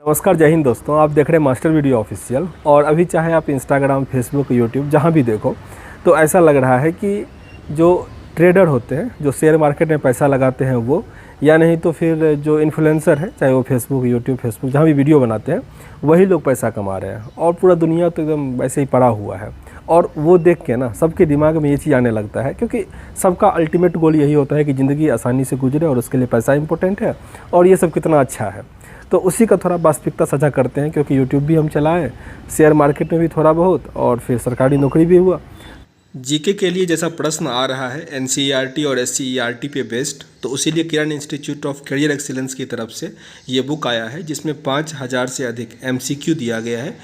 नमस्कार, जय हिंद दोस्तों। आप देख रहे हैं मास्टर वीडियो ऑफिशियल। और अभी चाहे आप इंस्टाग्राम, फेसबुक, यूट्यूब जहाँ भी देखो तो ऐसा लग रहा है कि जो ट्रेडर होते हैं, जो शेयर मार्केट में पैसा लगाते हैं वो, या नहीं तो फिर जो इन्फ्लुएंसर है, चाहे वो फेसबुक जहाँ भी वीडियो बनाते हैं, वही लोग पैसा कमा रहे हैं। और पूरा दुनिया तो एकदम वैसे ही पड़ा हुआ है। और वो देख के ना सबके दिमाग में ये चीज़ आने लगता है, क्योंकि सबका अल्टीमेट गोल यही होता है कि ज़िंदगी आसानी से गुजरे और उसके लिए पैसा इंपॉर्टेंट है और ये सब कितना अच्छा है। तो उसी का थोड़ा वास्तविकता साझा करते हैं, क्योंकि यूट्यूब भी हम चलाएं, शेयर मार्केट में भी थोड़ा बहुत, और फिर सरकारी नौकरी भी हुआ। जीके के लिए जैसा प्रश्न आ रहा है एनसीईआरटी और एससीईआरटी पे बेस्ड, तो उसी लिए किरण इंस्टीट्यूट ऑफ करियर एक्सीलेंस की तरफ से ये बुक आया है, जिसमें 5000 से अधिक एमसीक्यू दिया गया है,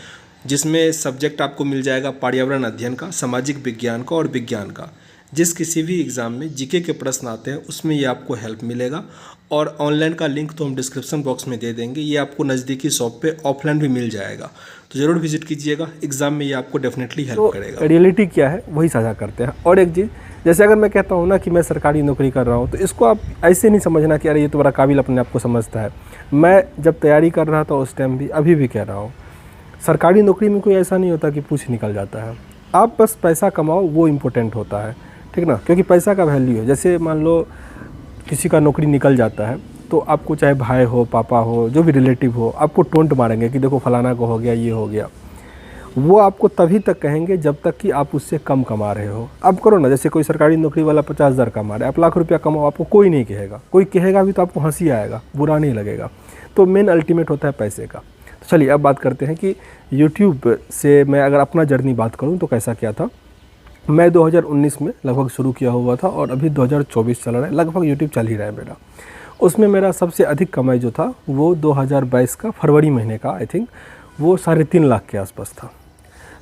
जिसमें सब्जेक्ट आपको मिल जाएगा पर्यावरण अध्ययन का, सामाजिक विज्ञान का और विज्ञान का। जिस किसी भी एग्ज़ाम में जीके के प्रश्न आते हैं उसमें ये आपको हेल्प मिलेगा। और ऑनलाइन का लिंक तो हम डिस्क्रिप्शन बॉक्स में दे देंगे, ये आपको नज़दीकी शॉप पे ऑफलाइन भी मिल जाएगा, तो ज़रूर विजिट कीजिएगा। एग्ज़ाम में ये आपको डेफिनेटली हेल्प करेगा। रियलिटी क्या है वही साझा करते हैं। और एक चीज़, जैसे अगर मैं कहता हूँ ना कि मैं सरकारी नौकरी कर रहा हूँ, तो इसको आप ऐसे नहीं समझना कि अरे ये तो बड़ा काबिल अपने आप को समझता है। मैं जब तैयारी कर रहा था उस टाइम भी, अभी भी कह रहा हूँ, सरकारी नौकरी में कोई ऐसा नहीं होता कि पूछ निकल जाता है। आप बस पैसा कमाओ, वो इम्पोर्टेंट होता है, ठीक ना। क्योंकि पैसा का वैल्यू है। जैसे मान लो किसी का नौकरी निकल जाता है, तो आपको चाहे भाई हो, पापा हो, जो भी रिलेटिव हो, आपको टोंट मारेंगे कि देखो फलाना को हो गया, ये हो गया। वो आपको तभी तक कहेंगे जब तक कि आप उससे कम कमा रहे हो। अब करो ना, जैसे कोई सरकारी नौकरी वाला 50,000 कमा रहा है, आप लाख रुपया कमाओ, आपको कोई नहीं कहेगा। कोई कहेगा भी तो आपको हंसी आएगा, बुरा नहीं लगेगा। तो मेन अल्टीमेट होता है पैसे का। तो चलिए अब बात करते हैं कि यूट्यूब से मैं अगर अपना जर्नी बात करूँ तो कैसा क्या था। मैं 2019 में लगभग शुरू किया हुआ था और अभी 2024 चल रहा है, लगभग यूट्यूब चल ही रहा है मेरा। उसमें मेरा सबसे अधिक कमाई जो था वो 2022 का फरवरी महीने का, आई थिंक वो 3.5 लाख के आसपास था।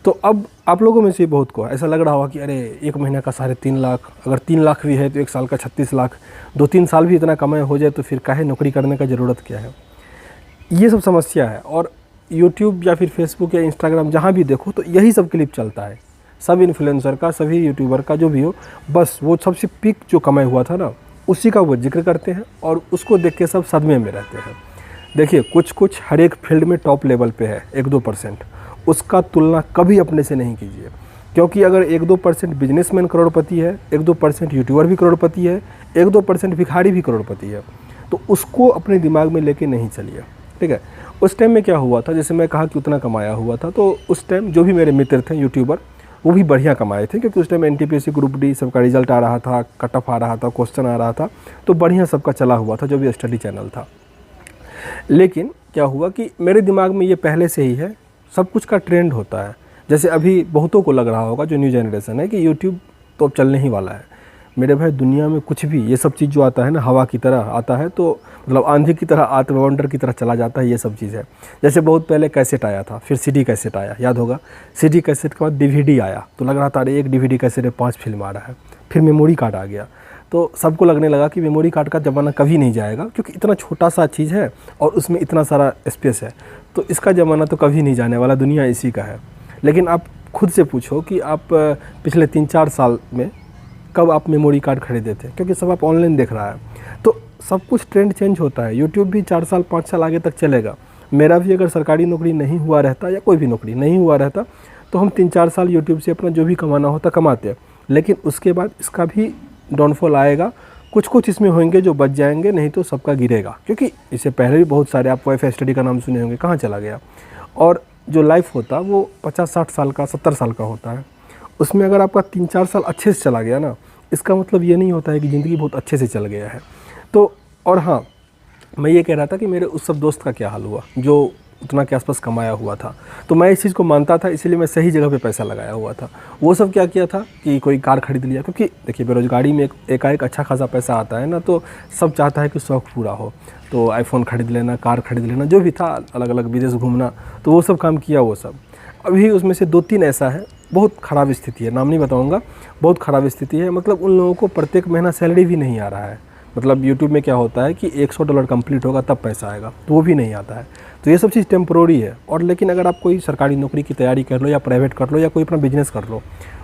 तो अब आप लोगों में से बहुत को ऐसा लग रहा होगा कि अरे एक महीने का 3.5 लाख, अगर 3 लाख भी है तो एक साल का 36 लाख, 2-3 साल भी इतना कमाई हो जाए तो फिर काहे नौकरी करने का ज़रूरत क्या है। ये सब समस्या है। और यूट्यूब या फिर फेसबुक या इंस्टाग्राम जहाँ भी देखो तो यही सब क्लिप चलता है, सब इन्फ्लुएंसर का, सभी यूट्यूबर का, जो भी हो, बस वो सबसे पीक जो कमाई हुआ था ना, उसी का वो जिक्र करते हैं और उसको देख के सब सदमे में रहते हैं। देखिए, कुछ हर एक फील्ड में टॉप लेवल पे है 1-2%, उसका तुलना कभी अपने से नहीं कीजिए। क्योंकि अगर 1-2% बिजनेसमैन करोड़पति है, 1-2% यूट्यूबर भी करोड़पति है, 1-2% भिखारी भी करोड़पति है, तो उसको अपने दिमाग में लेके नहीं चलिए, ठीक है। उस टाइम में क्या हुआ था, जैसे मैं कहा कि उतना कमाया हुआ था, तो उस टाइम जो भी मेरे मित्र थे यूट्यूबर, वो भी बढ़िया कमाए थे, क्योंकि उस टाइम एनटीपीसी ग्रुप डी सबका रिजल्ट आ रहा था, कट ऑफ आ रहा था, क्वेश्चन आ रहा था, तो बढ़िया सबका चला हुआ था जो भी स्टडी चैनल था। लेकिन क्या हुआ कि मेरे दिमाग में ये पहले से ही है, सब कुछ का ट्रेंड होता है। जैसे अभी बहुतों को लग रहा होगा जो न्यू जनरेशन है कि यूट्यूब तो अब चलने ही वाला है। मेरे भाई, दुनिया में कुछ भी ये सब चीज़ जो आता है ना, हवा की तरह आता है, तो मतलब आंधी की तरह, आत्मवंडर की तरह चला जाता है, ये सब चीज़ है। जैसे बहुत पहले कैसेट आया था, फिर सीडी कैसेट आया, याद होगा। सीडी कैसेट के बाद डीवीडी आया, तो लग रहा था अरे एक डीवीडी कैसेट में 5 फिल्म आ रहा है। फिर मेमोरी कार्ड आ गया, तो सबको लगने लगा कि मेमोरी कार्ड का ज़माना कभी नहीं जाएगा, क्योंकि इतना छोटा सा चीज़ है और उसमें इतना सारा स्पेस है, तो इसका ज़माना तो कभी नहीं जाने वाला, दुनिया इसी का है। लेकिन आप खुद से पूछो कि आप पिछले 3-4 साल में कब आप मेमोरी कार्ड खरीदे थे, क्योंकि सब आप ऑनलाइन देख रहा है। तो सब कुछ ट्रेंड चेंज होता है। यूट्यूब भी 4 साल 5 साल आगे तक चलेगा। मेरा भी अगर सरकारी नौकरी नहीं हुआ रहता या कोई भी नौकरी नहीं हुआ रहता, तो हम 3-4 साल यूट्यूब से अपना जो भी कमाना होता कमाते। लेकिन उसके बाद इसका भी डाउनफॉल आएगा। कुछ इसमें होंगे जो बच जाएंगे, नहीं तो सबका गिरेगा। क्योंकि इससे पहले भी बहुत सारे, आप वाईफाई स्टडी का नाम सुने होंगे, कहाँ चला गया। और जो लाइफ होता वो 50-60 साल का, 70 साल का होता है। उसमें अगर आपका 3-4 साल अच्छे से चला गया ना, इसका मतलब ये नहीं होता है कि ज़िंदगी बहुत अच्छे से चल गया है। तो और हाँ, मैं ये कह रहा था कि मेरे उस सब दोस्त का क्या हाल हुआ जो उतना के आसपास कमाया हुआ था। तो मैं इस चीज़ को मानता था, इसीलिए मैं सही जगह पे पैसा लगाया हुआ था। वो सब क्या किया था कि कोई कार खरीद लिया, क्योंकि देखिए बेरोजगारी में एकाएक अच्छा खासा पैसा आता है ना, तो सब चाहता है कि शौक़ पूरा हो। तो आईफोन खरीद लेना, कार खरीद लेना, जो भी था, अलग अलग विदेश घूमना, तो वो सब काम किया। वो सब अभी उसमें से 2-3 ऐसा है, बहुत ख़राब स्थिति है, नाम नहीं बताऊंगा, बहुत ख़राब स्थिति है। मतलब उन लोगों को प्रत्येक महीना सैलरी भी नहीं आ रहा है। मतलब यूट्यूब में क्या होता है कि $100 कंप्लीट होगा तब पैसा आएगा, तो वो भी नहीं आता है। तो ये सब चीज़ टेम्प्रोरी है। और लेकिन अगर आप कोई सरकारी नौकरी की तैयारी कर लो या प्राइवेट कर लो या कोई अपना बिजनेस कर लो,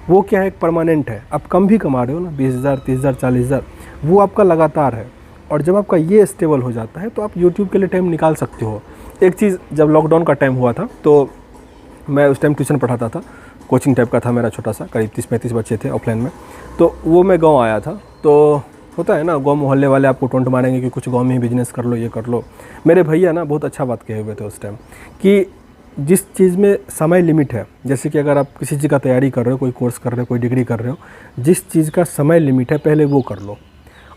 वो क्या है, एक परमानेंट है। आप कम भी कमा रहे हो ना, 20,000, 30,000, 40,000, वो आपका लगातार है। और जब आपका ये स्टेबल हो जाता है तो आप यूट्यूब के लिए टाइम निकाल सकते हो। एक चीज़, जब लॉकडाउन का टाइम हुआ था तो मैं उस टाइम ट्यूशन पढ़ाता था, कोचिंग टाइप का था मेरा छोटा सा, करीब 30-35 बच्चे थे ऑफलाइन में। तो वो मैं गांव आया था, तो होता है ना गांव मोहल्ले वाले आपको टोंट मारेंगे कि कुछ गांव में ही बिजनेस कर लो, ये कर लो। मेरे भैया ना बहुत अच्छा बात कहे हुए थे उस टाइम कि जिस चीज़ में समय लिमिट है, जैसे कि अगर आप किसी चीज़ का तैयारी कर रहे हो, कोई कोर्स कर रहे हो, कोई डिग्री कर रहे हो, जिस चीज़ का समय लिमिट है पहले वो कर लो।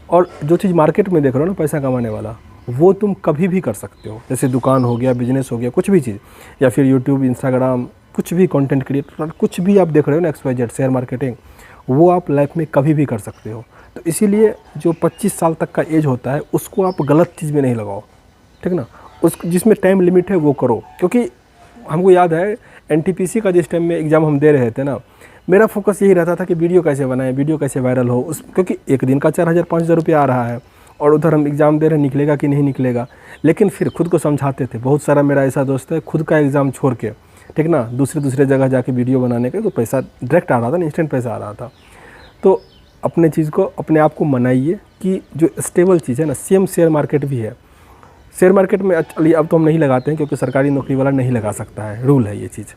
और जो चीज़ मार्केट में देख रहे हो ना पैसा कमाने वाला, वो तुम कभी भी कर सकते हो। जैसे दुकान हो गया, बिजनेस हो गया, कुछ भी चीज़, या फिर यूट्यूब, इंस्टाग्राम, कुछ भी कंटेंट क्रिएटर, कुछ भी आप देख रहे हो ना, XYZ, शेयर मार्केटिंग, वो आप लाइफ में कभी भी कर सकते हो। तो इसीलिए जो 25 साल तक का एज होता है उसको आप गलत चीज़ में नहीं लगाओ, ठीक ना। उस जिसमें टाइम लिमिट है वो करो। क्योंकि हमको याद है NTPC का जिस टाइम में एग्ज़ाम हम दे रहे थे ना, मेरा फोकस यही रहता था कि वीडियो कैसे बनाएं, वीडियो कैसे वायरल हो उस, क्योंकि एक दिन का 4000-5000 रुपया आ रहा है और उधर हम एग्ज़ाम दे रहे हैं, निकलेगा कि नहीं निकलेगा। लेकिन फिर खुद को समझाते थे। बहुत सारा मेरा ऐसा दोस्त है खुद का एग्ज़ाम छोड़ के, ठीक ना, दूसरे जगह जाके वीडियो बनाने का, तो पैसा डायरेक्ट आ रहा था ना, इंस्टेंट पैसा आ रहा था। तो अपने चीज़ को, अपने आप को मनाइए कि जो स्टेबल चीज़ है ना, सेम शेयर मार्केट भी है। शेयर मार्केट में चलिए अब तो हम नहीं लगाते हैं क्योंकि सरकारी नौकरी वाला नहीं लगा सकता है, रूल है ये चीज़,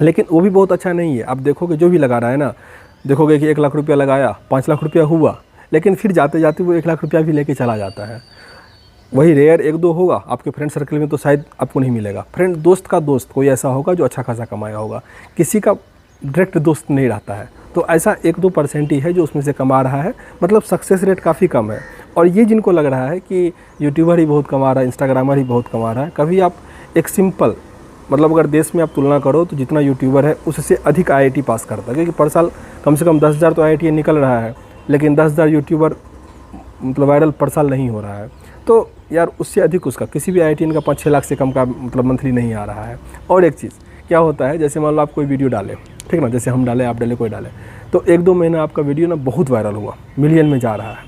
लेकिन वो भी बहुत अच्छा नहीं है। आप देखोगे जो भी लगा रहा है ना, देखोगे कि 1 लाख रुपया लगाया, 5 लाख रुपया हुआ, लेकिन फिर जाते जाते वो 1 लाख रुपया भी लेके चला जाता है। वही रेयर 1-2 होगा आपके फ्रेंड सर्कल में, तो शायद आपको नहीं मिलेगा। फ्रेंड, दोस्त का दोस्त कोई ऐसा होगा जो अच्छा खासा कमाया होगा, किसी का डायरेक्ट दोस्त नहीं रहता है। तो ऐसा 1-2% ही है जो उसमें से कमा रहा है, मतलब सक्सेस रेट काफ़ी कम है। और ये जिनको लग रहा है कि यूट्यूबर ही बहुत कमा रहा है, इंस्टाग्रामर ही बहुत कमा रहा है, कभी आप एक सिंपल, मतलब अगर देश में आप तुलना करो तो जितना यूट्यूबर है उससे अधिक IIT पास करता है, क्योंकि पर साल कम से कम 10,000 तो IIT निकल रहा है, लेकिन 10,000 यूट्यूबर मतलब वायरल पर साल नहीं हो रहा है। तो यार उससे अधिक उसका किसी भी IIT का 5-6 लाख से कम का मतलब मंथली नहीं आ रहा है। और एक चीज़ क्या होता है, जैसे मान लो आप कोई वीडियो डालें, ठीक ना, जैसे हम डालें, आप डालें, कोई डाले, तो 1-2 महीना आपका वीडियो ना बहुत वायरल हुआ, मिलियन में जा रहा है,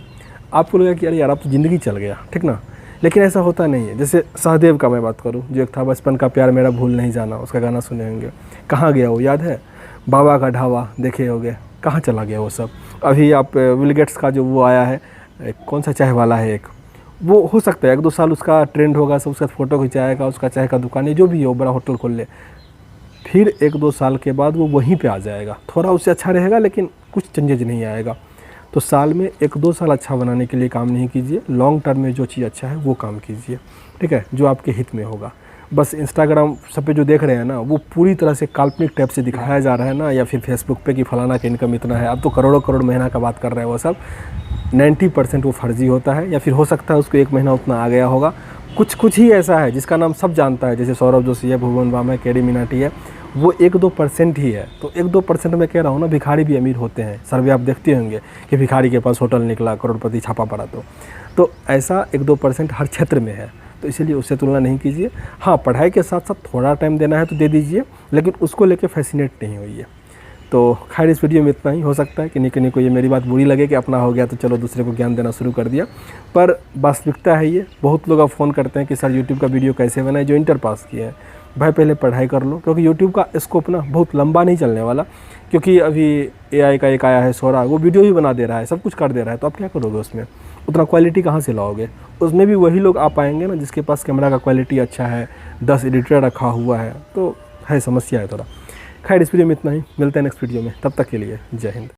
आपको लगेगा कि अरे यार अब तो ज़िंदगी चल गया, ठीक ना। लेकिन ऐसा होता नहीं है। जैसे सहदेव का मैं बात करूं, जो एक था बचपन का प्यार मेरा भूल नहीं जाना, उसका गाना सुने होंगे, कहाँ गया वो याद है, बाबा का ढाबा देखे होंगे, कहाँ चला गया वो सब। अभी आप बिल गेट्स का जो वो आया है, कौन सा चाय वाला है एक, वो हो सकता है 1-2 साल उसका ट्रेंड होगा, सब उसका फ़ोटो खिंचाएगा, उसका चाय का दुकान है जो भी हो, बड़ा होटल खोल ले, फिर 1-2 साल के बाद वो वहीं पे आ जाएगा। थोड़ा उससे अच्छा रहेगा लेकिन कुछ चेंजेज नहीं आएगा। तो साल में 1-2 साल अच्छा बनाने के लिए काम नहीं कीजिए, लॉन्ग टर्म में जो चीज़ अच्छा है वो काम कीजिए, ठीक है, जो आपके हित में होगा। बस इंस्टाग्राम सब पे जो देख रहे हैं ना, वो पूरी तरह से काल्पनिक टाइप से दिखाया जा रहा है ना, या फिर फेसबुक पे कि फलाना का इनकम इतना है, अब तो करोड़ों करोड़ महीना का बात कर रहे हैं, वो सब 90% वो फर्जी होता है, या फिर हो सकता है उसको 1 महीना उतना आ गया होगा। कुछ ही ऐसा है जिसका नाम सब जानता है, जैसे सौरभ जोशी है, भुवन बाम है, केडी मिनाटी है, वो 1-2% ही है। तो 1-2% में कह रहा हूँ ना, भिखारी भी अमीर होते हैं। सर्वे आप देखते होंगे कि भिखारी के पास होटल निकला, करोड़पति छापा पड़ा। तो ऐसा 1-2% हर क्षेत्र में है, तो इसीलिए उससे तुलना नहीं कीजिए। हाँ, पढ़ाई के साथ साथ थोड़ा टाइम देना है तो दे दीजिए, लेकिन उसको लेके फैसिनेट नहीं होइए। तो खैर इस वीडियो में इतना ही। हो सकता है कि किन्हीं को ये मेरी बात बुरी लगे कि अपना हो गया तो चलो दूसरे को ज्ञान देना शुरू कर दिया, पर वास्तविकता है ये। बहुत लोग अब फ़ोन करते हैं कि सर यूट्यूब का वीडियो कैसे बनाए, जो इंटर पास किए हैं। भाई पहले पढ़ाई कर लो, क्योंकि यूट्यूब का स्कोप ना बहुत लंबा नहीं चलने वाला, क्योंकि अभी AI का एक आया है सोरा, वो वीडियो भी बना दे रहा है, सब कुछ कर दे रहा है, तो आप क्या करोगे उसमें, उतना क्वालिटी कहाँ से लाओगे। उसमें भी वही लोग आ पाएंगे ना जिसके पास कैमरा का क्वालिटी अच्छा है, 10 एडिटर रखा हुआ है, तो है समस्या है थोड़ा। खैर इस वीडियो में इतना ही, मिलते हैं नेक्स्ट वीडियो में, तब तक के लिए जय हिंद।